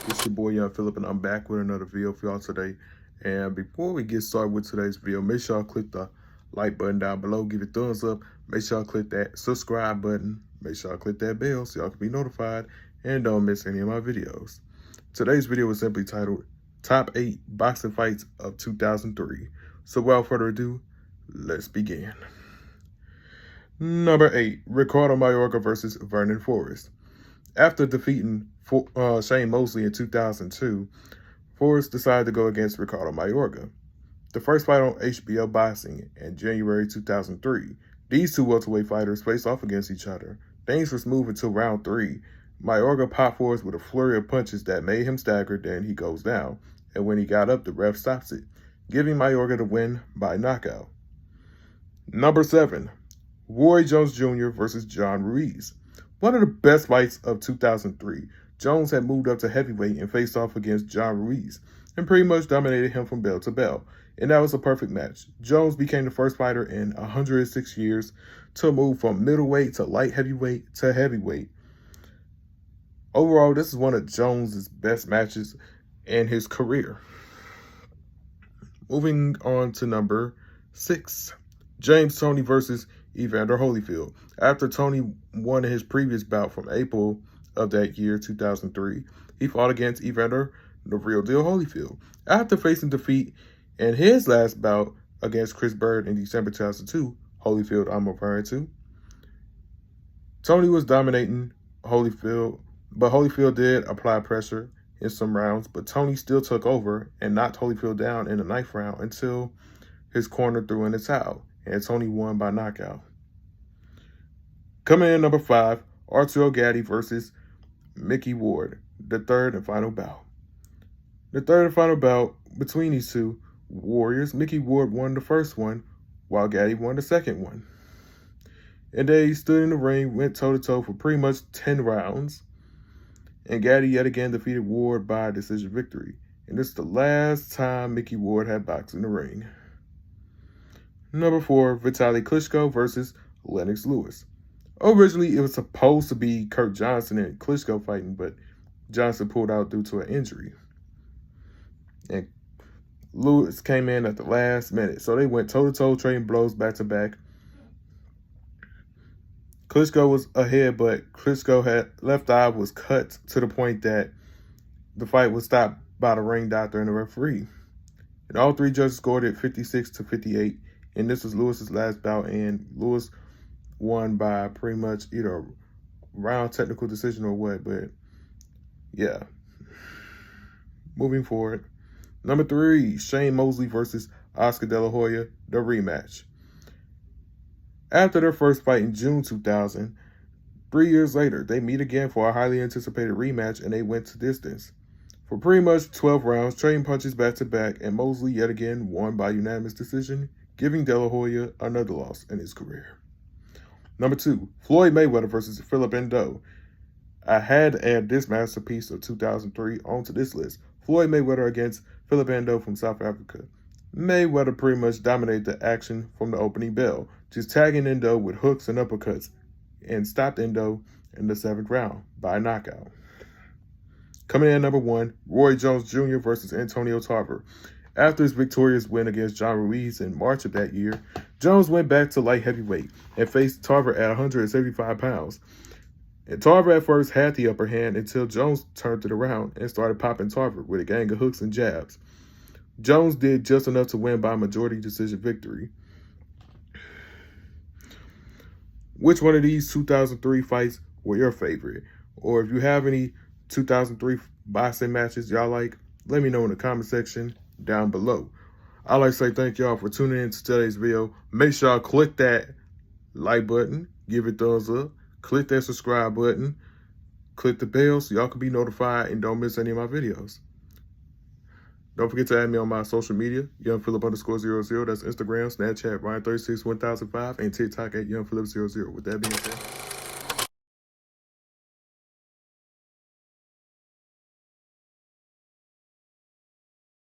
It's your boy Young Phillip, and I'm back with another video for y'all today. And before we get started with today's video, make sure y'all click the like button down below, give it a thumbs up. Make sure y'all click that subscribe button. Make sure y'all click that bell so y'all can be notified and don't miss any of my videos. Today's video is simply titled Top 8 Boxing Fights of 2003. So without further ado, let's begin. Number 8, Ricardo Mayorga versus Vernon Forrest. After defeating Shane Mosley in 2002, Forrest decided to go against Ricardo Mayorga. The first fight on HBO Boxing in January 2003, these two welterweight fighters faced off against each other. Things were smooth until round 3. Mayorga popped Forrest with a flurry of punches that made him stagger, then he goes down. And when he got up, the ref stops it, giving Mayorga the win by knockout. Number 7, Roy Jones Jr. versus John Ruiz. One of the best fights of 2003, Jones had moved up to heavyweight and faced off against John Ruiz and pretty much dominated him from bell to bell. And that was a perfect match. Jones became the first fighter in 106 years to move from middleweight to light heavyweight to heavyweight. Overall, this is one of Jones' best matches in his career. Moving on to number 6, James Toney versus Evander Holyfield. After Toney won his previous bout from April of that year, 2003, he fought against Evander the Real Deal Holyfield. After facing defeat in his last bout against Chris Bird in December 2002, Holyfield I'm referring to, Toney was dominating Holyfield, but Holyfield did apply pressure in some rounds, but Toney still took over and knocked Holyfield down in the 9th round until his corner threw in the towel, and Toney won by knockout. Coming in number 5, Arturo Gatti versus Mickey Ward, the third and final bout. The third and final bout between these two warriors, Mickey Ward won the first one, while Gatti won the second one. And they stood in the ring, went toe-to-toe for pretty much 10 rounds. And Gatti yet again defeated Ward by a decision victory. And this is the last time Mickey Ward had boxed in the ring. Number 4, Vitaly Klitschko versus Lennox Lewis. Originally, it was supposed to be Kurt Johnson and Klitschko fighting, but Johnson pulled out due to an injury. And Lewis came in at the last minute. So they went toe-to-toe, trading blows back-to-back. Klitschko was ahead, but Klitschko had left eye was cut to the point that the fight was stopped by the ring doctor and the referee. And all three judges scored it 56-58. And this was Lewis's last bout, and Lewis won by pretty much either a round technical decision or what, but yeah. Moving forward. Number 3, Shane Mosley versus Oscar De La Hoya, the rematch. After their first fight in June 2000, 3 years later, they meet again for a highly anticipated rematch, and they went to distance for pretty much 12 rounds, trading punches back-to-back, and Mosley yet again won by unanimous decision, giving De La Hoya another loss in his career. Number 2, Floyd Mayweather versus Philip Endo. I had to add this masterpiece of 2003 onto this list. Floyd Mayweather against Philip Endo from South Africa. Mayweather pretty much dominated the action from the opening bell, just tagging Endo with hooks and uppercuts, and stopped Endo in the 7th round by knockout. Coming in at number 1, Roy Jones Jr. versus Antonio Tarver. After his victorious win against John Ruiz in March of that year, Jones went back to light heavyweight and faced Tarver at 175 pounds. And Tarver at first had the upper hand until Jones turned it around and started popping Tarver with a gang of hooks and jabs. Jones did just enough to win by majority decision victory. Which one of these 2003 fights were your favorite? Or if you have any 2003 boxing matches y'all like, let me know in the comment section down below. I'd like to say thank y'all for tuning in to today's video. Make sure y'all click that like button, give it a thumbs up, click that subscribe button, click the bell so y'all can be notified and don't miss any of my videos. Don't forget to add me on my social media, YoungPhillip_00. That's Instagram, Snapchat, Ryan361005, and TikTok at YoungPhillip00. With that being said,